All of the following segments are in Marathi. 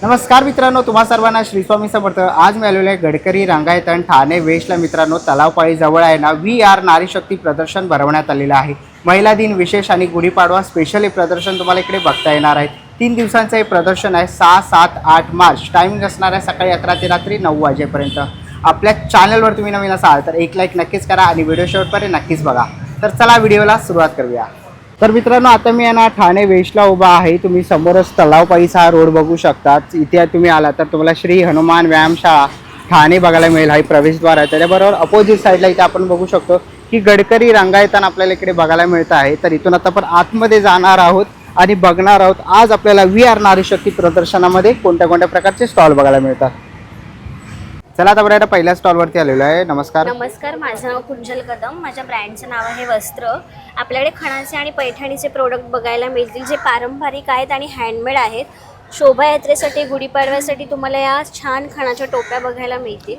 नमस्कार मित्रांनो, तुम्हा सर्वांना श्री स्वामी समर्थ। आज मी आलेलो आहे गडकरी रंगायतन ठाणे वेस्टला मित्रांनो, तलावपाळी जवळ आहे ना VR नारी शक्ती प्रदर्शन भरवण्यात आलेलं आहे। महिला दिन विशेष आणि गुढीपाडवा स्पेशल हे प्रदर्शन तुम्हाला इकडे बघता येणार आहे। 3 दिवसांचं हे प्रदर्शन आहे। 6, 7, 8 मार्च टायमिंग असणार आहे सकाळी 11 ते रात्री 9 वाजेपर्यंत। आपल्या चॅनलवर तुम्ही नवीन असाल तर एक लाईक नक्कीच करा आणि व्हिडिओ शेवटपर्यंत नक्कीच बघा। तर चला व्हिडिओला सुरुवात करूया। तर मित्रांनो, आता मी ना ठाणे वेस्टला उभा आहे। तुम्ही समोरच तलावपाळीचा हा रोड बघू शकता। इथे तुम्ही आला तर तुम्हाला श्री हनुमान व्यायामशाळा ठाणे बघायला मिळेल। हा प्रवेशद्वार आहे। त्याच्याबरोबर अपोजिट साईडला इथे आपण बघू शकतो की गडकरी रंगायतन आपल्याला इकडे बघायला मिळत आहे। तर इथून आता आपण आतमध्ये जाणार आहोत आणि बघणार आहोत आज आपल्याला VR नारी शक्ती प्रदर्शनामध्ये कोणत्या कोणत्या प्रकारचे स्टॉल बघायला मिळतात। चला आता बरं पहिल्या स्टॉलवरती आलेलो आहे। नमस्कार। नमस्कार, माझं नाव कुंजल कदम। माझ्या ब्रँडचं नाव आहे वस्त्र। आपल्याकडे खणाचे आणि पैठणीचे प्रोडक्ट बघायला मिळतील जे पारंपरिक आहेत आणि हँडमेड आहेत। शोभायात्रेसाठी, गुढीपाडव्यासाठी तुम्हाला या छान खणाच्या टोप्या बघायला मिळतील।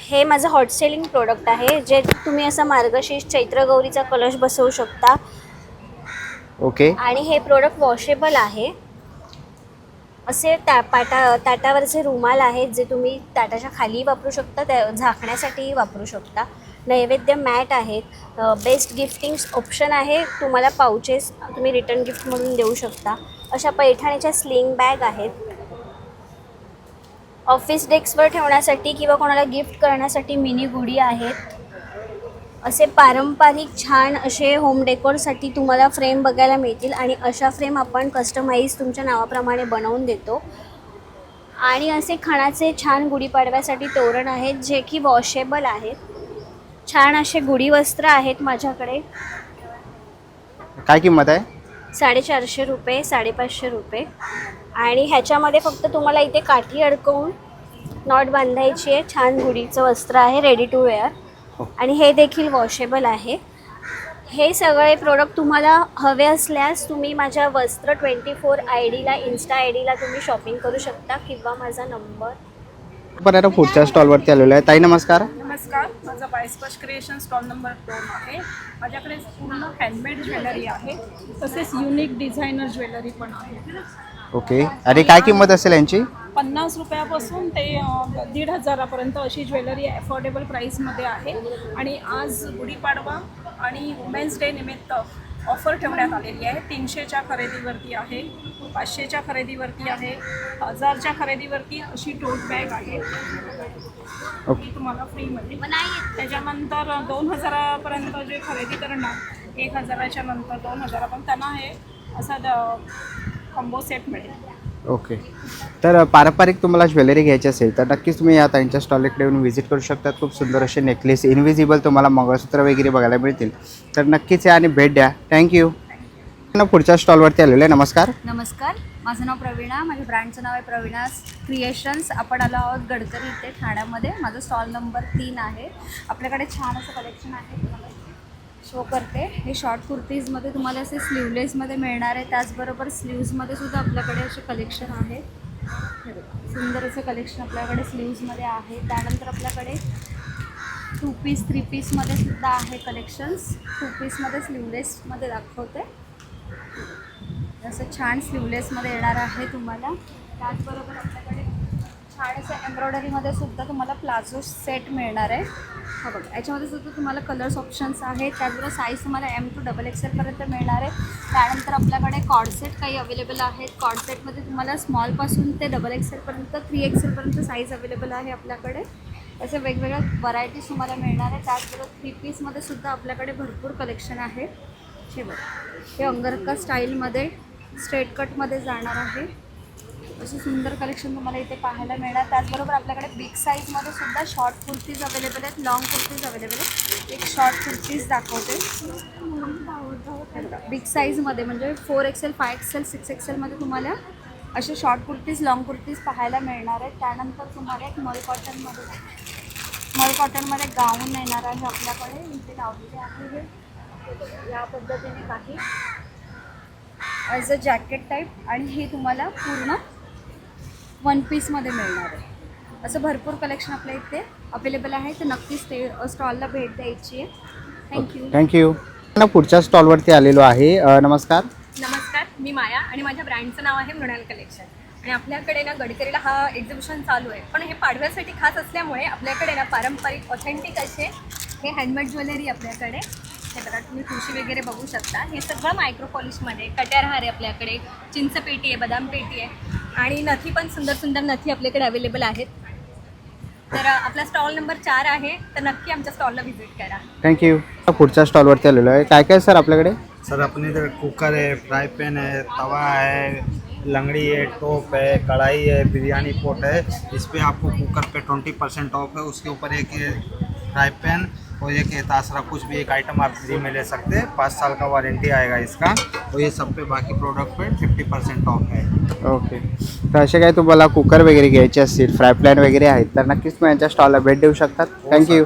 हे माझं हॉट सेलिंग प्रोडक्ट आहे जे तुम्ही असं मार्गशीर्ष चैत्र गौरीचा कलश बसवू शकता। ओके। आणि हे प्रोडक्ट वॉशेबल आहे। असे ताटावरचे रुमाल आहेत जे तुम्ही ताटाच्या खाली वापरू शकता, त्या झाकण्यासाठी वापरू शकता। नैवेद्य मॅट आहेत। बेस्ट गिफ्टिंग ऑप्शन आहे। तुम्हाला पाउचेस तुम्ही रिटर्न गिफ्ट म्हणून देऊ शकता। अशा पैठणीच्या स्लिंग बॅग आहेत। ऑफिस डेस्कवर ठेवण्यासाठी किंवा कोणाला गिफ्ट करण्यासाठी मिनी गुढी आहेत। असे पारंपरिक छान असे होम डेकोरसाठी तुम्हाला फ्रेम बघायला मिळतील आणि अशा फ्रेम आपण कस्टमाइज तुमच्या नावाप्रमाणे बनवून देतो। आणि असे खणाचे छान गुढीपाडव्यासाठी तोरण आहेत जे की वॉशेबल आहेत। छान असे गुढी वस्त्र आहेत माझ्याकडे। काय किंमत आहे? 450 रुपये, 550 रुपये। आणि ह्याच्यामध्ये फक्त तुम्हाला इथे काठी अडकवून नॉट बांधायची आहे। छान गुढीचं वस्त्र आहे, रेडी टू वेअर। आणि हे देखील वॉशेबल आहे। हे सगळे प्रोडक्ट तुम्हाला हवे असल्यास तुम्ही माझ्या वस्त्र 24 ID ला इन्स्टा ID ला तुम्ही शॉपिंग करू शकता किंवा माझा नंबर। बरं, पुढच्या स्टॉलवरती आलेलो आहे। ताई नमस्कार। नमस्कार, माझा बायस्पर्श क्रिएशन स्टॉल नंबर 2 आहे। माझ्याकडे पूर्ण हँडमेड ज्वेलरी आहे, तसेच युनिक डिझायनर ज्वेलरी पण आहे। ओके। आणि काय किंमत असेल यांची? 50 रुपयापासून ते 1,500 पर्यंत अशी ज्वेलरी अफोर्डेबल प्राईसमध्ये आहे। आणि आज गुढीपाडवा आणि वुमेन्स डे निमित्त ऑफर ठेवण्यात आलेली आहे। 300च्या खरेदीवरती आहे, 500च्या खरेदीवरती आहे, 1000च्या खरेदीवरती अशी टोट बॅग आहे ती तुम्हाला फ्रीमध्ये। त्याच्यानंतर 2000पर्यंत जे खरेदी करणार 1000च्या नंतर 2000 पण त्यांना हे असा कॉम्बो सेट मिळेल। ओके। तर पारंपरिक तुम्हाला ज्वेलरी घ्यायची असेल तर नक्कीच तुम्ही या ताईंच्या स्टॉलकडे येऊन व्हिजिट करू शकता। खूप सुंदर असे नेकलेस, इनविजिबल तुम्हाला मंगळसूत्र वगैरे बघायला मिळतील। तर नक्कीच या आणि भेट द्या। थँक्यू। पुढच्या स्टॉलवरती आलेलो आहे। नमस्कार। नमस्कार, माझं नाव प्रवीणा। माझ्या ब्रँडचं नाव आहे प्रवीणास क्रिएशन्स। आपण आलो आहोत गडकरी इथे ठाण्यामध्ये। माझं स्टॉल नंबर 3 आहे। आपल्याकडे छान असं कलेक्शन आहे, तुम्हाला शो करते। हे शॉर्ट कुर्तीजमध्ये तुम्हाला असे स्लीवलेसमध्ये मिळणार आहे। त्याचबरोबर स्लीव्समध्ये सुद्धा आपल्याकडे असे कलेक्शन आहे। सुंदर असं कलेक्शन आपल्याकडे स्लीव्समध्ये आहे। त्यानंतर आपल्याकडे 2 पीस 3 पीसमध्ये सुद्धा आहे कलेक्शन्स। 2 पीसमध्ये स्लीवलेसमध्ये दाखवते। असं छान स्लीवलेसमध्ये येणार आहे तुम्हाला। त्याचबरोबर आपल्याकडे छान असं एम्ब्रॉयडरीमध्ये सुद्धा तुम्हाला प्लाझो सेट मिळणार आहे। हा बघा, याच्यामध्ये सुद्धा तुम्हाला कलर्स ऑप्शन्स आहेत। त्याचबरोबर साईज तुम्हाला M to XXL पर्यंत मिळणार आहे। त्यानंतर आपल्याकडे कॉर्डसेट काही अवेलेबल आहेत। कॉर्डसेटमध्ये तुम्हाला स्मॉलपासून ते XXL पर्यंत 3XL पर्यंत साईज अवेलेबल आहे आपल्याकडे। असे वेगवेगळ्या व्हरायटीज तुम्हाला मिळणार आहे। त्याचबरोबर 3 पीसमध्ये सुद्धा आपल्याकडे भरपूर कलेक्शन आहे। हे बघा, हे अंगरखा स्टाईलमध्ये स्ट्रेट कटमध्ये जाणार आहे। असे सुंदर कलेक्शन तुम्हाला इथे पाहायला मिळणार। त्याचबरोबर आपल्याकडे बिग साईजमध्ये सुद्धा शॉर्ट कुर्तीज अवेलेबल आहेत, लॉंग कुर्तीज अवेलेबल आहेत। एक शॉर्ट कुर्तीज दाखवते बिग साईजमध्ये, म्हणजे 4XL 5XL 6XL तुम्हाला असे शॉर्ट कुर्तीज, लॉंग कुर्तीज पाहायला मिळणार आहेत। त्यानंतर तुम्हाला एक मल कॉटनमध्ये गाऊन येणार आहे आपल्याकडे। इथे लावलेले आहे हे या पद्धतीने काही ॲज अ जॅकेट टाईप। आणि हे तुम्हाला पूर्ण 1 पीसमध्ये मिळणार आहे। असं भरपूर कलेक्शन आपल्या इथे अवेलेबल आहे। तर नक्कीच ते स्टॉलला भेट द्यायची आहे। थँक्यू। पुढच्या स्टॉलवरती आलेलो आहे। नमस्कार। नमस्कार, मी माया आणि माझ्या ब्रँडचं नाव आहे मृणाल कलेक्शन। आणि आपल्याकडे ना गडकरीला हा एक्झिबिशन चालू आहे, पण हे पाडव्यासाठी खास असल्यामुळे आपल्याकडे ना पारंपरिक ऑथेंटिक असे हे हँडमेड ज्वेलरी आपल्याकडे हे बघा, तुम्ही तुळशी वगैरे बघू शकता. हे सगळं मायक्रो पॉलिशमध्ये कट्यारहार आहे आपल्याकडे, चिंचपेटी आहे, बदाम पेटी आहे आणि नथी पण सुंदर सुंदर नथी आपल्याकडे अवेलेबल आहेत. तर आपला स्टॉल नंबर 4 आहे, तर नक्की आमच्या स्टॉलला व्हिजिट करा. थँक्यू. पुढच्या स्टॉलवरती आलेलो आहे. काय काय सर आपल्याकडे? सर अपने इधर कुकर है, फ्राई पैन है, तवा है, लंगड़ी है, टोप है, कढ़ाई है, बिरयानी पोट है. इस पे आपको कुकर पे 20% ऑफ है. उसके ऊपर एक ये फ्राई पैन और एक ये तासरा, कुछ भी एक आइटम आप फ्री में ले सकते हैं. 5 साल का वारंटी आएगा इसका. और ये सब पे बाकी प्रोडक्ट पे 50% ऑफ है. ओके. तर असे काही तुम्हाला कुकर वगैरे घ्यायचे असतील, फ्राय पॅन वगैरे आहेत तर नक्कीच तुम्ही यांच्या स्टॉलला भेट देऊ शकतात. थँक्यू.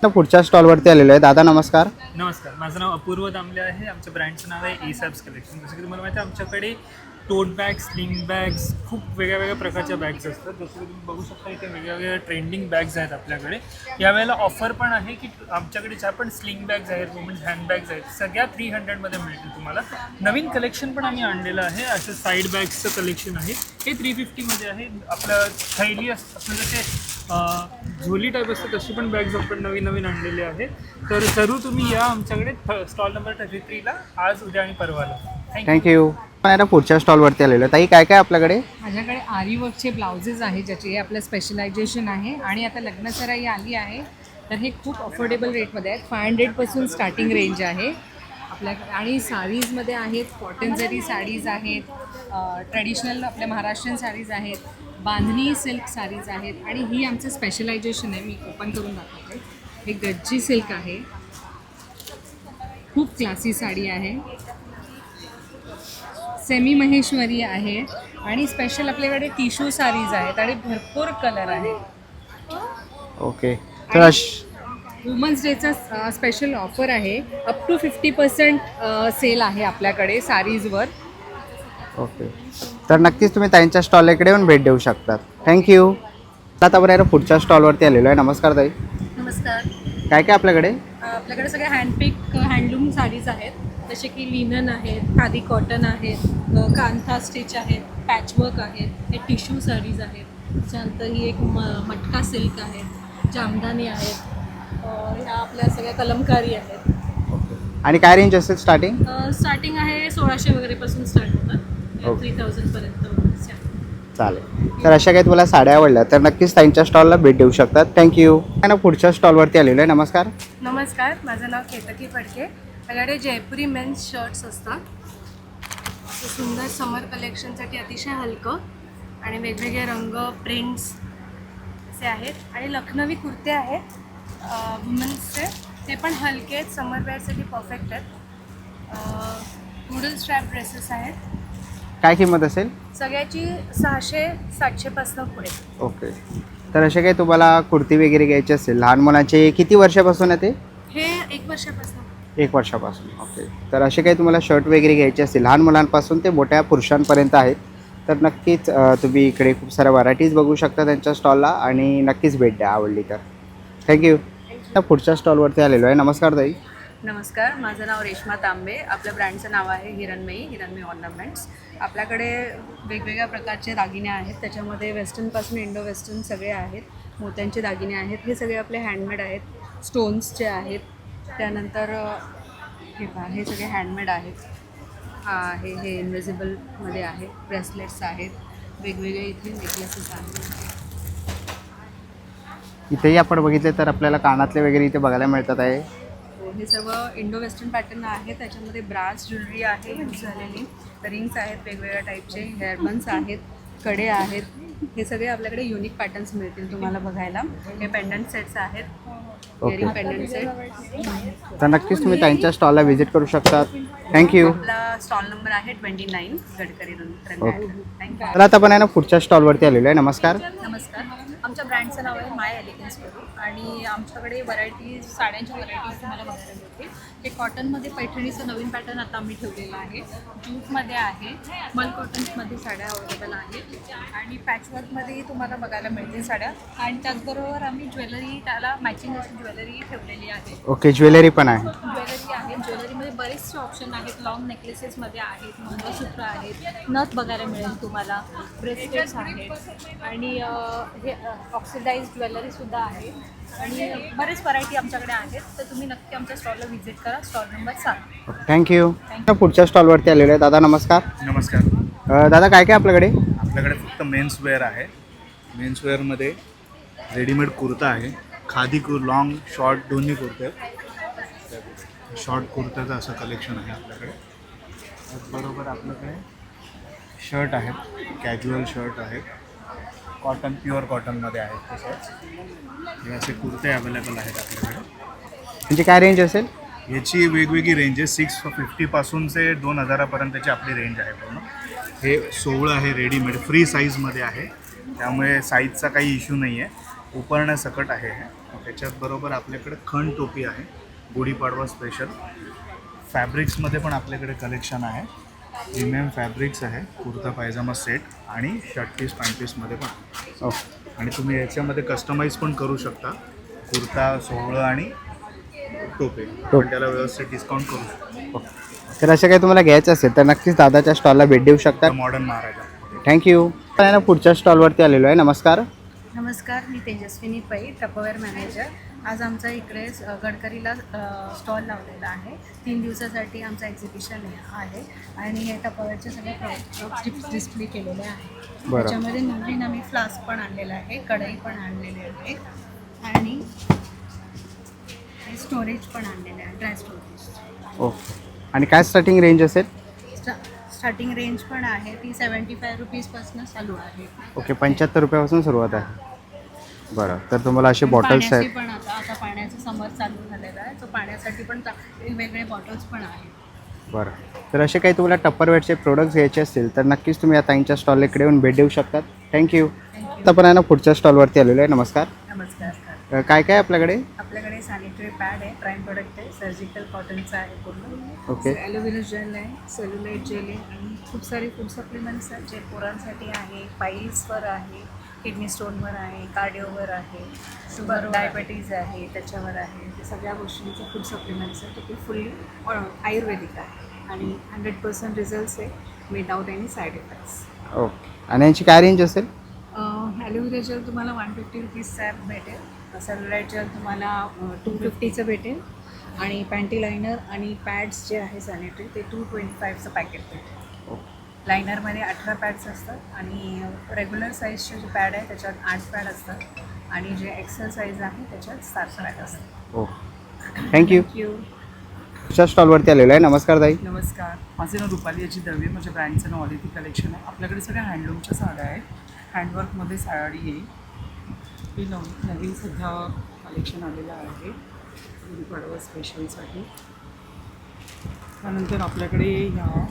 तर पुढच्या स्टॉलवरती आलेलो आहे. दादा नमस्कार. नमस्कार, माझं नाव अपूर्व दामले आहे. आमच्या ब्रँडचं नाव आहे ईसॅब्स कलेक्शन. जसं की तुम्हाला माहिती आहे आमच्याकडे टोट बॅग्स, स्लिंग बॅग्स, खूप वेगळ्या प्रकारच्या बॅग्स असतात. जसं की तुम्ही बघू शकता इथे वेगळ्या ट्रेंडिंग बॅग्स आहेत आपल्याकडे. यावेळेला ऑफर पण आहे की आमच्याकडे ज्या पण स्लिंग बॅग्स आहेत, वुमन्स हँडबॅग्स आहेत, सगळ्या 300मध्ये मिळतील तुम्हाला. नवीन कलेक्शन पण आम्ही आणलेलं आहे. असं साईड बॅग्सचं कलेक्शन आहे. हे 350मध्ये आहे. आपलं थैली आपलं जसे झोली टाईप असतं तशी पण बॅग्स आपण नवीन आणलेले आहे. तर जरूर तुम्ही या आमच्याकडे स्टॉल नंबर 33ला आज, उद्या आणि परवाला. थँक्यू. पण पुढच्या स्टॉलवरती आलेलो आहे. ताई काय काय आपल्याकडे? माझ्याकडे आरी वर्कचे ब्लाउजेस आहे, ज्याचे हे आपलं स्पेशलायझेशन आहे. आणि आता लग्नसराई आली आहे तर हे खूप अफोर्डेबल रेटमध्ये आहेत. 500पासून स्टार्टिंग रेंज आहे आपल्याकडे. आणि साडीजमध्ये आहेत, कॉटन जरी साडीज आहेत, ट्रेडिशनल आपल्या महाराष्ट्रीयन साडीज आहेत, बांधणी सिल्क साडीज आहेत. आणि ही आमचं स्पेशलायझेशन आहे. मी ओपन करून दाखवते. हे गज्जी सिल्क आहे, खूप क्लासी साडी आहे. सेमी महेश्वरी आहे आणि स्पेशल आपल्याकडे टिश्यू साडीज आहेत आणि भरपूर कलर आहे. ओके. तर वुमन्स डेचा स्पेशल ऑफर आहे. अप टू 50% सेल आहे आपल्याकडे साडीजवर. ओके. तर नक्कीच तुम्ही ताईंच्या स्टॉलकडे येऊन भेट देऊ शकतात. थँक्यू. आता बरं पुढच्या स्टॉलवरती आलेलो आहे. नमस्कार ताई. नमस्कार. काय काय आपल्याकडे? आपल्याकडे सगळे हँडपिक हँडलूम साडीज आहेत, जसे की लिनन आहेत, खादी कॉटन आहेत, कांथा स्टिच आहेत, पॅचवर्क आहेत, हे टिश्यू साडीज आहेत. त्याच्यानंतर ही एक मटका सिल्क आहे, जामदानी आहेत, ह्या आपल्या सगळ्या कलमकारी आहेत. आणि काय रेंज असेल स्टार्टिंग? स्टार्टिंग आहे 1600 वगैरेपासून स्टार्ट होतात, 3000पर्यंत. चालेल. तर अशा काही तुम्हाला साड्या आवडल्या तर नक्कीच ताईंच्या स्टॉलला भेट देऊ शकतात. थँक्यू. आणि पुढच्या स्टॉलवरती आलेलो आहे. नमस्कार. नमस्कार, माझं नाव केतकी फडके. माझ्याकडे जयपुरी मेन्स शर्ट्स असतात. सुंदर समर कलेक्शनसाठी अतिशय हलकं आणि वेगवेगळे रंग, प्रिंट्स असे आहेत. आणि लखनवी कुर्ते आहेत वुमन्सचे, ते पण हलके आहेत, समर वेअरसाठी परफेक्ट आहेत. मिडल स्ट्रॅप ड्रेसेस आहेत. काय किंमत असेल? सगळ्याची 600-700पासून पुढे. ओके. तर असे काही तुम्हाला कुर्ती वगैरे घ्यायची असेल लहान मुलांचे, किती वर्षापासून आहे ते? हे 1 वर्षापासून. 1 वर्षापासून. ओके. तर असे काही तुम्हाला शर्ट वगैरे घ्यायचे असतील लहान मुलांपासून ते मोठ्या पुरुषांपर्यंत आहेत तर नक्कीच तुम्ही इकडे खूप साऱ्या व्हरायटीज बघू शकता त्यांच्या स्टॉलला आणि नक्कीच भेट द्या आवडली तर. थँक्यू. तर पुढच्या स्टॉलवरती आलेलो आहे. नमस्कार ताई. नमस्कार, माझं नाव रेश्मा तांबे. आपल्या ब्रँडचं नाव आहे हिरणमयी ऑर्नामेंट्स. आपल्याकडे वेगवेगळ्या प्रकारचे दागिने आहेत. त्याच्यामध्ये वेस्टर्नपासून इंडो वेस्टर्न सगळे आहेत. मोत्यांचे दागिने आहेत. हे सगळे आपले हँडमेड आहेत. स्टोन्सचे आहेत. त्यानंतर हे सगळे हँडमेड आहेत. हे इन्व्हिजिबलमध्ये आहे. ब्रेसलेट्स आहेत. वेगवेगळे इथे नेकलेसेस आहेत. इथेही आपण बघितले तर आपल्याला कानातले वगैरे इथे बघायला मिळतात आहे. हे सर्व इंडो वेस्टर्न पॅटर्न आहे. त्याच्यामध्ये ब्रास ज्वेलरी आहे यूज झालेली, रिंग्स आहेत वेगवेगळ्या टाईपचे, हेअरबन्स आहेत, कडे आहेत. हे सगळे आपल्याकडे युनिक पॅटर्न्स मिळतील तुम्हाला बघायला. हे पेंडंट सेट्स आहेत, इयरिंग पेंडंट सेट. तर नक्कीच तुम्ही त्यांच्या स्टॉलला व्हिजिट करू शकतात. थँक्यू. आपला स्टॉल नंबर आहे 29 गडकरी ओके. थँक्यू. तर आता आपण आहे ना पुढच्या स्टॉलवरती आलेलो आहे. नमस्कार. नमस्कार. आमच्या ब्रँडचं नाव आहे माय एलिगन्स करू आणि आमच्याकडे व्हरायटीज साड्यांच्या व्हरायटीज तुम्हाला बघायला मिळतील. हे कॉटनमध्ये पैठणीचं नवीन पॅटर्न आता आम्ही ठेवलेलं आहे. ज्यूटमध्ये आहे, मल कॉटन्समध्ये साड्या अवेलेबल आहेत आणि पॅचवर्कमध्येही तुम्हाला बघायला मिळतील साड्या. आणि त्याचबरोबर आम्ही ज्वेलरी त्याला मॅचिंग अशी ज्वेलरी ठेवलेली आहे. ओके, ज्वेलरी पण आहे. ज्वेलरी आहे. ज्वेलरीमध्ये बरेचसे ऑप्शन आहेत. लॉंग नेकलेसेसमध्ये आहेत, मंगळसूत्र आहेत, नथ बघायला मिळेल तुम्हाला, ब्रेसलेट्स आहेत आणि हे ऑक्सिडाइज ज्वेलरीसुद्धा आहे आणि बरेच व्हरायटी आमच्याकडे आहेत. तर तुम्ही नक्की आमच्या स्टॉलला व्हिजिट करा. Stall number 7. थँक्यू. पुढच्या स्टॉलवरती आलेलो आहे. दादा नमस्कार. नमस्कार. दादा काय काय आपल्याकडे? आपल्याकडे फक्त मेन्सवेअर आहे. मेन्सवेअरमध्ये रेडीमेड कुर्ता आहे, खादी लॉंग शॉर्ट दोन्ही कुर्ते. शॉर्ट कुर्त्याचं असं कलेक्शन आहे आपल्याकडे. त्याचबरोबर आपल्याकडे शर्ट आहेत, कॅज्युअल शर्ट आहेत, कॉटन प्युअर कॉटनमध्ये आहेत. तसंच हे असे कुर्ते अवेलेबल आहेत आपल्याकडे. म्हणजे काय रेंज असेल? याची वेगवेगळी रेंज आहे. 650 ते 2000पर्यंतची आपली रेंज आहे पूर्ण. हे 16 आहे, रेडीमेड फ्री साईजमध्ये आहे, त्यामुळे साईजचा काही इश्यू नाही आहे. उपरण्यासकट आहे हे. त्याच्याचबरोबर आपल्याकडे खण टोपी आहे, गुढीपाडवा स्पेशल. फॅब्रिक्समध्ये पण आपल्याकडे कलेक्शन आहे. प्रीमियम फॅब्रिक्स आहे, कुर्ता पायजामा सेट आणि शर्ट पीस पॅन्ट पीसमध्ये पण. ओके. आणि तुम्ही याच्यामध्ये कस्टमाइज पण करू शकता, कुर्ता 16 आणि टोपे. पण त्याला व्यवस्थित डिस्काउंट करू शकतो. तर असं काही तुम्हाला घ्यायचं असेल तर नक्कीच दादाच्या स्टॉलला भेट देऊ शकता. मॉडर्न महाराजा. थँक्यू. पुढच्या स्टॉलवरती आलेलो आहे. नमस्कार. नमस्कार, मी तेजस्विनी पै, टपरवेअर मॅनेजर. आज आमचा इकडे गडकरीला स्टॉल लावलेला आहे. 3 दिवसासाठी आमचा एक्झिबिशन आहे आणि हे टपरवेअरचे सगळे प्रोडक्ट्स डिस्प्ले केलेले आहे. बरं. त्याच्यामध्ये नवीन आम्ही फ्लास्क पण आणलेला आहे, कढई पण आणलेली आहे आणि स्टोरेज पण आणलेलं आहे, ड्राय स्टोरेज. ओके. आणि काय स्टार्टिंग रेंज असेल? स्टार्टिंग रेंज पण आहे ती 75 रुपीजपासून चालू आहे. ओके, 75 रुपयापासून सुरुवात आहे. बरं, तर तुम्हाला असे बॉटल्स पाण्याची आहेत. पण आता पाण्याचं समर चालू झालेला आहे, तर पाण्यासाठी पण वेगवेगळे बॉटल्स पण आहेत. बरं, तर असे काही तुम्हाला टप्परवेअरचे प्रोडक्ट्स घ्यायचे असतील तर नक्कीच तुम्ही या ताईंच्या स्टॉल इकडे येऊन भेट देऊ शकतात. थँक्यू. आता आपण आहे ना पुढच्या स्टॉलवरती आलेलो आहे. नमस्कार. नमस्कार. काय काय आपल्याकडे? आपल्याकडे सॅनिटरी पॅड आहे, प्राईम प्रोडक्ट आहे, सर्जिकल कॉटनचा आहे पूर्ण. ओके. ॲलोवेरा जेल आहे, सेल्युलाइट जेल आहे आणि खूप सारे फूड सप्लिमेंट्स आहेत जे पोरांसाठी आहे, पाईल्सवर आहे, किडनी स्टोनवर आहे, कार्डिओवर आहे, शुगर डायबिटीज आहे, त्याच्यावर आहे. ते सगळ्या गोष्टींचे फूड सप्लिमेंट्स आहेत. ते फुल्ली आयुर्वेदिक आहे आणि 100% रिझल्ट्स आहे without any side effects. Okay. आणि यांची काय रेंज असेल? ॲलोवेरा जेल तुम्हाला 150 रुपीजचा भेटेल, सेल्युलाइट जेल तुम्हाला 250चं भेटेल आणि पॅन्टी लायनर आणि पॅड्स जे आहे सॅनिटरी ते 225चं पॅकेट भेटेल. लायनरमध्ये 18 पॅड्स असतात आणि रेग्युलर साईजचे जे पॅड आहे त्याच्यात 8 पॅड असतात आणि जे एक्सेल साईज आहे त्याच्यात 7 पॅड असतात. Okay, thank you. थँक्यू. पुढच्या स्टॉलवरती आलेलो आहे. नमस्कार ताई. नमस्कार, माझं नाव रुपाली याची दळवी, माझ्या ब्रँडचं नाव ऑलिथी कलेक्शन आहे. आपल्याकडे सगळ्या हँडलूमच्या साड्या आहेत, हँडवर्कमध्ये साडी येईल. ही नवीन सध्या कलेक्शन आलेलं आहे गुढीपाडवा स्पेशलसाठी. त्यानंतर आपल्याकडे ह्या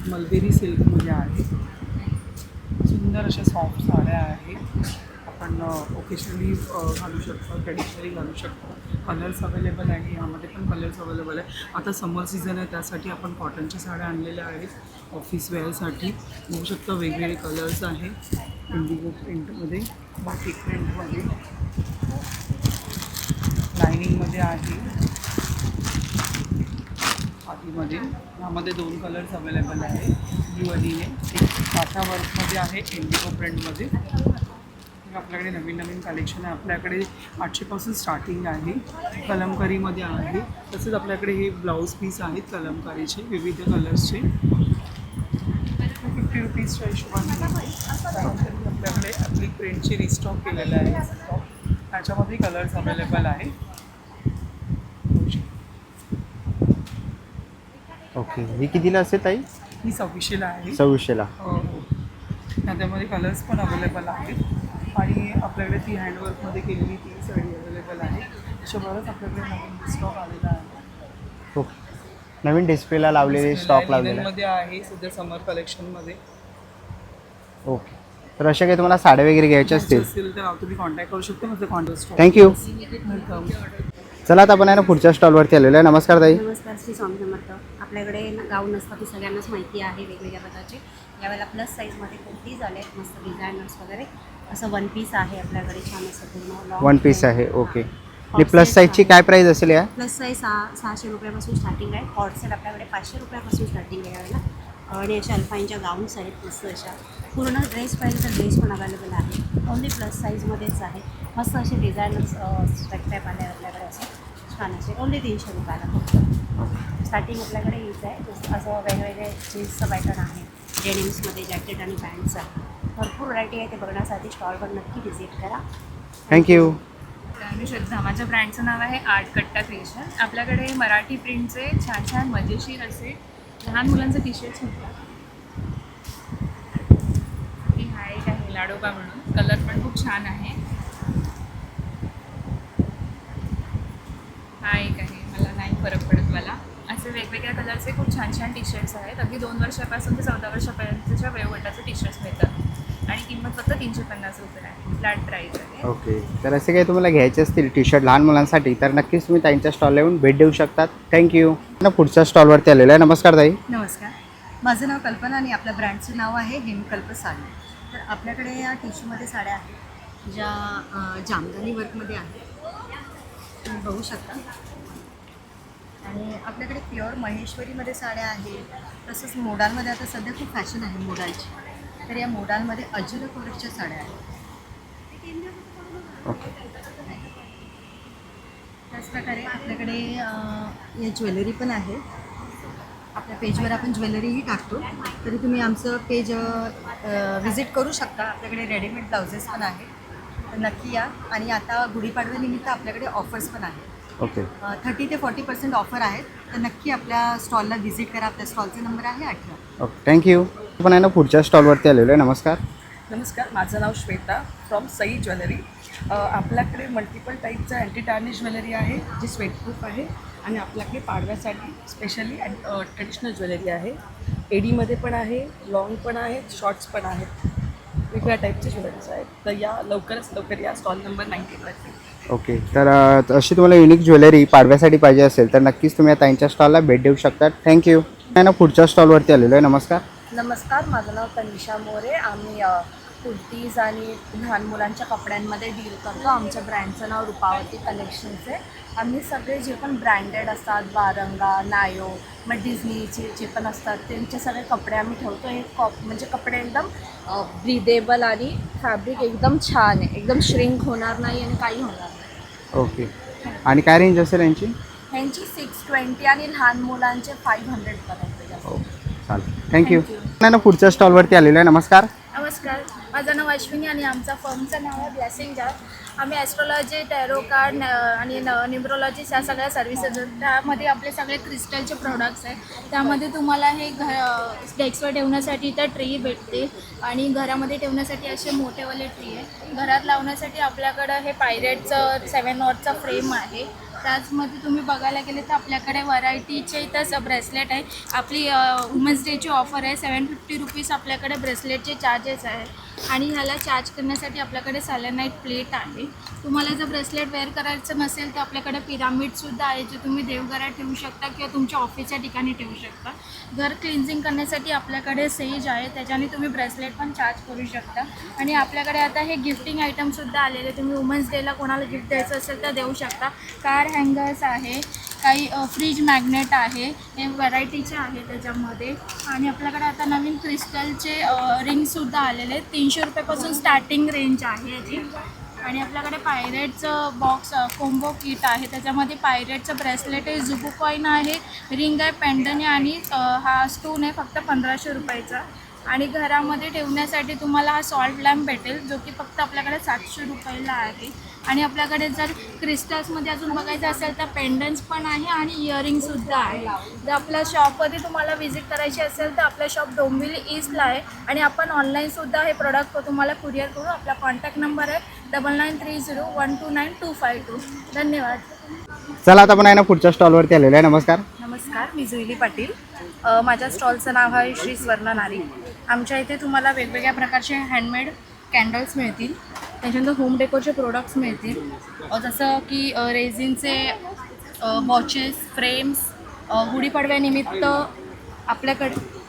मलबेरी सिल्कमध्ये आहे, सुंदर अशा सॉफ्ट साड्या आहेत. आपण ओकेशनली घालू शकतो, ट्रेडिशनली घालू शकतो. कलर्स अवेलेबल आहे, ह्यामध्ये पण कलर्स अवेलेबल आहे. आता समर सीझन आहे त्यासाठी आपण कॉटनच्या साड्या आणलेल्या आहेत ऑफिस वेअरसाठी. बघू शकता वेगवेगळे कलर्स आहे, इंडिगो प्रिंटमध्ये, बाटिक प्रिंटमध्ये, लायनिंगमध्ये आहे, आधीमध्ये. ह्यामध्ये 2 कलर्स अवेलेबल आहे, ब्लू आणि एक काठा वर्कमध्ये आहे, इंडिगो प्रिंटमध्ये. आपल्याकडे नवीन नवीन कलेक्शन आहे. आपल्याकडे 800पासून स्टार्टिंग आहे, कलमकारीमध्ये आहे. तसेच आपल्याकडे हे ब्लाऊज पीस आहेत कलमकारीचे विविध कलर्सचे, 50 रुपीजच्या हिशोबाने. त्यानंतर आपल्याकडे ॲप्लिक प्रिंटची रिस्टॉक केलेलं आहे स्टॉक, त्याच्यामध्ये कलर्स अवेलेबल आहे. ओके, ही कितीला असेल ताई? ही 2600ला आहे. 2600ला. हो, त्याच्यामध्ये कलर्स पण अवेलेबल आहेत आणि आपल्याकडे ती हँडवर्कमध्ये केलेली ती साडी अवेलेबल आहे. त्याच्याबरोबरच आपल्याकडे नवीन स्टॉक आलेला आहे. ओके, नवीन डिस्प्लेला लावलेले स्टॉक लावलेला मध्ये आहे सध्या समर कलेक्शनमध्ये. ओके, तर अशा काही तुम्हाला साड्या वगैरे घ्यायच्या असतील असेल तर तुम्ही कॉन्टॅक्ट करू शकता माझं कॉन्टॅक्ट. थँक्यू. वेलकम. चला आता आपण आहे ना पुढच्या स्टॉलवरती आलेलो आहे. नमस्कार ताई. नमस्कार, श्री स्वामी समर्थ. आपल्याकडे गाऊन असतात ती सगळ्यांनाच माहिती आहे, वेगवेगळ्या प्रकारचे. यावेळेला प्लस साईजमध्ये कुर्तीज आले आहेत, मस्त डिझायनर्स वगैरे. असं वन पीस आहे आपल्याकडे, छान असं पूर्ण वन पीस आहे. ओके. आणि प्लस साईजची काय प्राईस असेल या? प्लस साईज 600 रुपयापासून स्टार्टिंग आहे. कॉर्ड सेट आपल्याकडे 500 रुपयापासून स्टार्टिंग आहे यावेळेला. आणि अशा अल्फाईनच्या गाऊन्स आहेत मस्त अशा. पूर्ण ड्रेस पाहिजे तर ड्रेस पण अवेलेबल आहे. ओन्ली प्लस साईजमध्येच आहे. मस्त असे डिझायनर्स स्ट्रॅक टाईप आले आपल्याकडे असं छान असे. ओन्ली 300 रुपयाला फक्त स्टार्टिंग आपल्याकडे हीच आहे. असं वेगवेगळे जीन्सचं पॅटर्न आहे, डेनिम्समध्ये जॅकेट आणि पॅन्ट्स आहे. भरपूर व्हरायटी आहे. ते बघण्यासाठी स्टॉलवर नक्की व्हिजिट करा. थँक्यू. मी श्रद्धा, माझ्या ब्रँडचं नाव आहे आर्ट कट्टा क्रिएशन. आपल्याकडे मराठी प्रिंटचे छान छान मजेशीर असे लहान मुलांचे टी शर्ट्स मिळतात. ही हा एक आहे लाडोबा म्हणून, कलर पण खूप छान आहे. हा एक आहे, मला नाही फरक पडत मला. असे वेगवेगळ्या कलरचे खूप छान छान टी शर्ट्स आहेत. अगदी 2 वर्षापासून ते 14 वर्षापर्यंतच्या वयोगटाचे टी शर्ट्स मिळतात आणि किंमत फक्त 350 रुपये आहे. फ्लॅट प्राईस आहे. ओके. तर असे काही तुम्हाला घ्यायचे असतील टी शर्ट लहान मुलांसाठी तर नक्कीच तुम्ही ताईंच्या स्टॉलला येऊन भेट देऊ शकतात. थँक्यू. ना पुढच्या स्टॉलवरती आलेलो आहे. नमस्कार ताई. नमस्कार, माझं नाव कल्पना आणि आपल्या ब्रँडचं नाव आहे हेमकल्प साडी. तर आपल्याकडे या टिश्यूमध्ये साड्या आहेत ज्या जामदानी वर्कमध्ये आहेत, तुम्ही बघू शकता. आणि आपल्याकडे प्युअर महेश्वरीमध्ये साड्या आहेत. तसंच मोडालमध्ये आता सध्या खूप फॅशन आहे मोडालची. तर या मोडालमध्ये अजरक प्रोडक्टच्या साड्या आहेत. ओके. त्याचप्रकारे आपल्याकडे या ज्वेलरी पण आहे. आपल्या पेजवर आपण ज्वेलरीही टाकतो, तरी तुम्ही आमचं पेज विजिट करू शकता. आपल्याकडे रेडीमेड ब्लाउजेस पण आहेत, तर नक्की या. आणि आता गुढीपाडव्यानिमित्त आपल्याकडे ऑफर्स पण आहेत. ओके. 30 ते 40% ऑफर आहेत, तर नक्की आपल्या स्टॉलला व्हिजिट करा. आपल्या स्टॉलचा नंबर आहे 18. ओके. थँक्यू. आपण आहे ना पुढच्या स्टॉलवरती आलेलो आहे. नमस्कार. नमस्कार, माझं नाव श्वेता फ्रॉम सई ज्वेलरी. आपल्याकडे मल्टिपल टाईपचं अँटी टार्निश ज्वेलरी आहे जी स्वेटप्रूफ आहे. आणि आपल्याकडे पाडव्यासाठी स्पेशली ट्रेडिशनल ज्वेलरी आहे. एडीमध्ये पण आहे, लॉंग पण आहेत, शॉर्ट्स पण आहेत. वेगवेगळ्या टाईपचे ज्वेलरीज आहेत. तर या लवकरच लवकर या स्टॉल नंबर 19वरती. ओके. तर अशी तुम्हाला युनिक ज्वेलरी पाडव्यासाठी पाहिजे असेल तर नक्कीच तुम्ही ताईंच्या स्टॉलला भेट देऊ शकता. थँक्यू. आहे ना पुढच्या स्टॉलवरती आलेलो आहे. नमस्कार. नमस्कार, माझं नाव तनिषा मोरे. आम्ही कुर्तीज आणि लहान मुलांच्या कपड्यांमध्ये डील करतो. आमच्या ब्रँडचं नाव रूपावती कलेक्शन्स आहे. आम्ही सगळे जे पण ब्रँडेड असतात, वारंगा, नायो, मग डिझनीचे जे पण असतात त्यांचे सगळे कपडे आम्ही ठेवतो. हे म्हणजे कपडे एकदम ब्रिदेबल आणि फॅब्रिक एकदम छान आहे. एकदम श्रिंक होणार नाही आणि काही होणार नाही. ओके. आणि काय रेंज असेल यांची? ह्यांची 620 आणि लहान मुलांचे 500पर्यंत. हो, चालेल. थँक्यू. ना पुढच्या स्टॉलवरती आलेलो आहे. नमस्कार. नमस्कार, माझं नाव अश्विनी आणि आमचा फर्मचं नाव आहे ब्लेसिंग जार. आम्ही ॲस्ट्रॉलॉजी, टॅरो कार्ड आणि न्यूमरोलॉजी या सगळ्या सर्व्हिसेस, त्यामध्ये आपले सगळे क्रिस्टलचे प्रोडक्ट्स आहेत. त्यामध्ये तुम्हाला हे डेस्कवर ठेवण्यासाठी तर ट्री भेटते आणि घरामध्ये ठेवण्यासाठी असे मोठेवाले ट्री आहे. घरात लावण्यासाठी आपल्याकडं हे पायरेटचं 7 वॉटचा फ्रेम आहे. त्याचमध्ये तुम्ही बघायला गेले तर आपल्याकडे व्हरायटीचे इथं ब्रेसलेट आहे. आपली वुमेन्स डेची ऑफर आहे. 750 रुपीज आपल्याकडे ब्रेसलेटचे चार्जेस आहे. आणि ह्याला चार्ज करण्यासाठी आपल्याकडे सॅलेनाईट प्लेट आहे. तुम्हाला जर ब्रेसलेट वेअर करायचं नसेल तर आपल्याकडे पिरामिडसुद्धा आहे, जे तुम्ही देवघरात ठेवू शकता किंवा तुमच्या ऑफिसच्या ठिकाणी ठेवू शकता. घर क्लिन्झिंग करण्यासाठी आपल्याकडे सेज आहे, त्याच्याने तुम्ही ब्रेसलेट पण चार्ज करू शकता. आणि आपल्याकडे आता हे गिफ्टिंग आयटमसुद्धा आलेले. तुम्ही वुमन्स डेला कोणाला गिफ्ट द्यायचं असेल तर देऊ शकता. कार हँगर्स आहे, काही फ्रीज मॅग्नेट आहे, हे व्हरायटीचे आहे त्याच्यामध्ये. आणि आपल्याकडे आता नवीन क्रिस्टलचे रिंगसुद्धा आलेले आहेत. 300 रुपयापासून स्टार्टिंग रेंज आहे याची. आणि आपल्याकडे पायरेटचं बॉक्स कोंबो किट आहे, त्याच्यामध्ये पायरेटचं ब्रेसलेट आहे, जुबू कॉईन आहे, रिंग आहे, पेंडन आहे आणि हा स्टोन आहे फक्त 1500 रुपयाचा. आणि घरामध्ये ठेवण्यासाठी तुम्हाला हा सॉल्ट लॅम्प भेटेल, जो की फक्त आपल्याकडे 700 रुपयाला आहे. आणि आपल्याकडे जर क्रिस्टल्समध्ये अजून बघायचं असेल तर पेंडन्स पण आहे आणि इयरिंगसुद्धा आहे. जर आपल्या शॉपमध्ये तुम्हाला व्हिजिट करायची असेल तर आपलं शॉप डोंबिवली ईस्टला आहे. आणि आपण ऑनलाईनसुद्धा हे प्रोडक्ट तुम्हाला कुरिअर करू. आपला कॉन्टॅक्ट नंबर आहे 9930129252. धन्यवाद. चला आता आपण आहे ना पुढच्या स्टॉलवरती आलेलो आहे. नमस्कार. नमस्कार, मी जुईली पाटील. माझ्या स्टॉलचं नाव आहे श्री स्वर्ण नारी. आमच्या इथे तुम्हाला वेगवेगळ्या प्रकारचे हँडमेड कॅन्डल्स मिळतील. त्याच्यानंतर होम डेकोरचे प्रोडक्ट्स मिळतील, जसं की रेझिनचे वॉचेस, फ्रेम्स. गुढीपाडव्यानिमित्त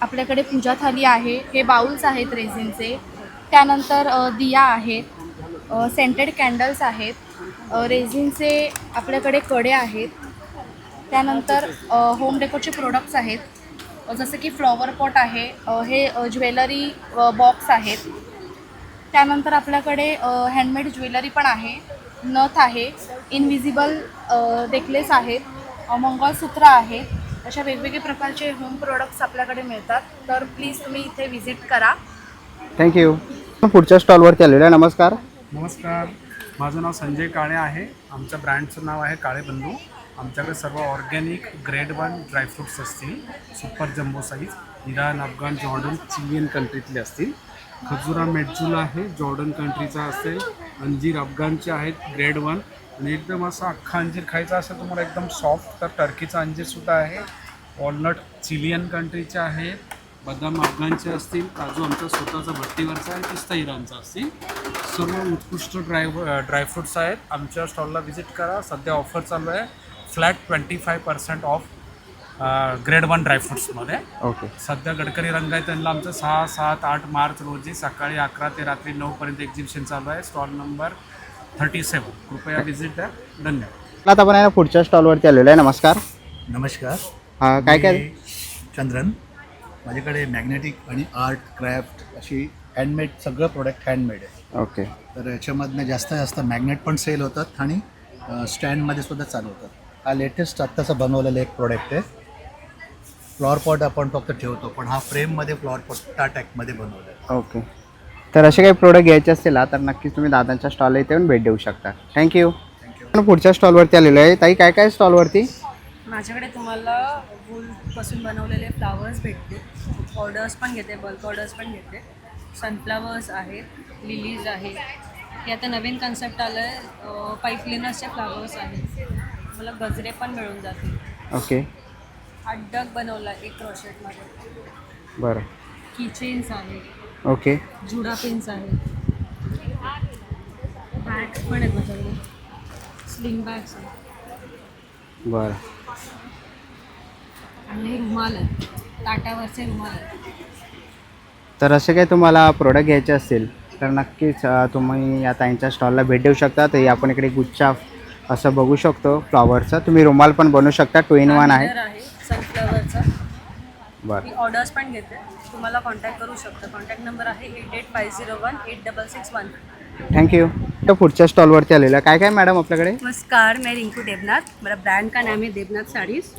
आपल्याकडे पूजा थाली आहे. हे बाउल्स आहेत रेझिनचे. त्यानंतर दिया आहेत, सेंटेड कॅन्डल्स आहेत, रेझिनचे आपल्याकडे कडे आहेत. त्यानंतर होम डेकोरचे प्रोडक्ट्स आहेत, जसं की फ्लॉवर पॉट आहे, हे ज्वेलरी बॉक्स आहेत. त्यानंतर आपल्याकडे हँडमेड ज्वेलरी पण आहे, नथ आहे, इनविजिबल नेकलेस आहेत, मंगळसूत्र आहे. अशा वेगवेगळे प्रकारचे होम प्रोडक्ट्स आपल्याकडे मिळतात. तर प्लीज तुम्ही इथे व्हिजिट करा. थँक्यू. पुढच्या स्टॉलवरती आलेलो आहे. नमस्कार. नमस्कार, माझं नाव संजय काळे आहे. आमच्या ब्रँडचं नाव आहे काळे बंधू. आमच्याकडे सर्व ऑर्गॅनिक ग्रेड 1 ड्रायफ्रूट्स असतील, सुपर जम्बो साईज, इराण, अफगाण, जॉर्डन, चिलियन कंट्रीतले असतील. खजुरा मेटजूल आहे, जॉर्डन कंट्रीचा असेल. अंजीर अफगाणचे आहेत ग्रेड 1. आणि एकदम असा अख्खा अंजीर खायचा असेल तुम्हाला एकदम सॉफ्ट, तर टर्कीचा अंजीरसुद्धा आहे. वॉलनट चिलियन कंट्रीचे आहे, बदाम अफगाणचे असतील, काजू आमचा स्वतःचा भट्टीवरचा आहे, पिस्ता इराणचा असतील. सर्व उत्कृष्ट ड्रायफ्रूट्स आहेत. आमच्या स्टॉलला व्हिजिट करा. सध्या ऑफर चालू आहे, फ्लॅट 25% ऑफ ग्रेड 1 ड्रायफ्रूट्समध्ये. ओके. सध्या गडकरी रंगायतनला आमचं 6, 7, 8 मार्च रोजी सकाळी 11 ते रात्री 9पर्यंत एक्झिबिशन चालू आहे. Stall number 37. कृपया व्हिजिट द्या. धन्यवाद. आता आपण आहे ना पुढच्या स्टॉलवरती आलेलो आहे. नमस्कार. नमस्कार. काय काय? चंद्रन. माझ्याकडे मॅग्नेटिक आणि आर्ट क्राफ्ट अशी हँडमेड सगळं प्रोडक्ट हँडमेड आहे. ओके. तर याच्यामधनं जास्त मॅग्नेट पण सेल होतात आणि स्टँडमध्ये सुद्धा चालू होतात. हा लेटेस्ट आत्ताचा बनवलेला एक प्रोडक्ट आहे. फ्लॉवर पॉट आपण फक्त ठेवतो, पण हा फ्रेममध्ये फ्लॉवर पॉट टाटॅकमध्ये बनवला आहे. ओके. तर असे काही प्रोडक्ट घ्यायचे असतील तर नक्कीच तुम्ही दादांच्या स्टॉलला इथे येऊन भेट देऊ शकता. थँक्यू. पुढच्या स्टॉलवरती आलेलो आहे. ताई काय काय स्टॉलवरती? माझ्याकडे तुम्हाला वूलपासून बनवलेले फ्लावर्स भेटतील. ऑर्डर्स पण घेते, बल्क ऑर्डर्स पण घेते. सनफ्लावर्स आहेत, लिलीज आहेत. हे आता नवीन कन्सेप्ट आलं आहे, पाईप क्लिनर्सचे फ्लावर्स आहेत. मला गजरे पण मिळून जातील. ओके. हा डग बनवला एक क्रोशेटमध्ये. बरं. किचेन्स आहेत. ओके. जुडा पिन्स आहेत. बॅग्स पण आहेत माझ्याकडे, स्लिंग बॅग्स आहेत. बरं. आणि हे रुमाल आहेत, ताटावरचे रुमाल आहेत. तर असे काही तुम्हाला प्रोडक्ट घ्यायचे असतील तर नक्कीच तुम्ही या ताईंच्या स्टॉलला भेट देऊ शकता. तर आपण इकडे गुच्छा असं बघू शकतो फ्लॉवरचं. तुम्ही रुमाल पण बनवू शकता. 2 in 1 आहे. सनफ्लॉवरचा. बरं. मी ऑर्डर्स पण घेते, तुम्हाला कॉन्टॅक्ट करू शकता. कॉन्टॅक्ट नंबर आहे 8850186661. थँक्यू. तर पुढच्या स्टॉलवरती आलेलं काय काय मॅडम आपल्याकडे? नमस्कार, मैं रिंकू देवनाथ. मेरा ब्रांड का नाम है देवनाथ साड़ीज़.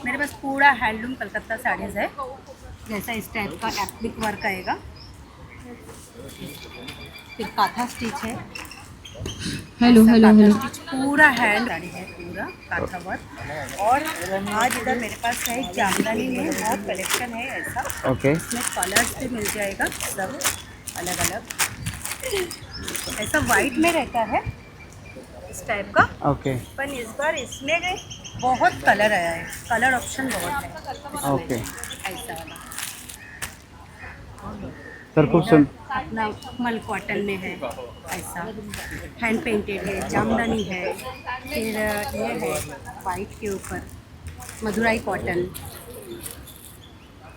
मेरे पास पूरा हैंडलूम कलकत्ता साड़ीज़ है. जैसा इस टाइप का एप्लिक वर्क आएगा, फिर काथा स्टिच है. हेलो स्टिच पूरा हैंड साड़ी है, पूरा काथा वर्क. और आज इधर मेरे पास है जामदानी में बहुत कलेक्शन है ऐसा. ओके. इसमें कलर्स भी मिल जाएगा, सब अलग अलग. ऐसा वाइट में रहता है इस टाइप का. ओके. पर इस बार इसमें बहुत कलर आया है, कलर ऑप्शन बहुत है. ओके. ऐसा वाला तर खूप सुंदर. अपना मल कॉटन में है, ऐसा हैंड पेंटेड है, जामदानी है. फिर ये है वाइट के ऊपर मधुराई कॉटन.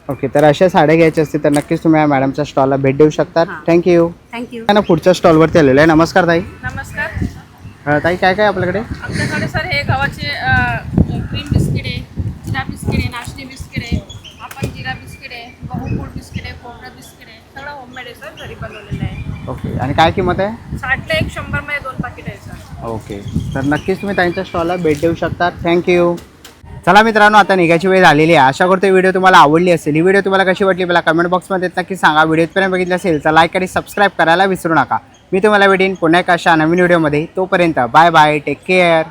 ओके. तर अशा साड्या घ्यायच्या असतील तर नक्कीच तुम्ही या मॅडमच्या स्टॉलला भेट देऊ शकता. थँक्यू. थँक्यू. ना पुढच्या स्टॉलवरती आलेलं आहे. नमस्कार ताई. नमस्कार. ताई काय काय आपल्याकडे? आमच्याकडे सर हे गव्हाचे क्रीम बिस्किट आहे, जिरा बिस्किट आहे, नाचणी बिस्किट आहे, आपण जिरा बिस्किट आहे, गहू गुळ बिस्किट आहे, खोबरं बिस्किट आहे. सगळं होममेड आहे सर, घरी बनवलेलं आहे. ओके. आणि काय किंमत आहे? 60ला 1, 100मध्ये 2 पाकिट आहे सर. ओके. तर नक्कीच तुम्ही त्यांच्या स्टॉलला भेट देऊ शकता. थँक्यू. चला मित्रांनो, आता निघायची वेळ झालेली आहे. आशा करतो व्हिडिओ तुम्हाला आवडली असेल. ही व्हिडिओ तुम्हाला कशी वाटली मला कमेंट बॉक्समध्ये नक्की सांगा. व्हिडिओपर्यंत बघितलं असेल तर लाईक आणि सबस्क्राईब करायला विसरू नका. मी तुम्हाला भेटेन पुन्हा एका अशा नवीन व्हिडिओमध्ये. तोपर्यंत बाय बाय, टेक केअर.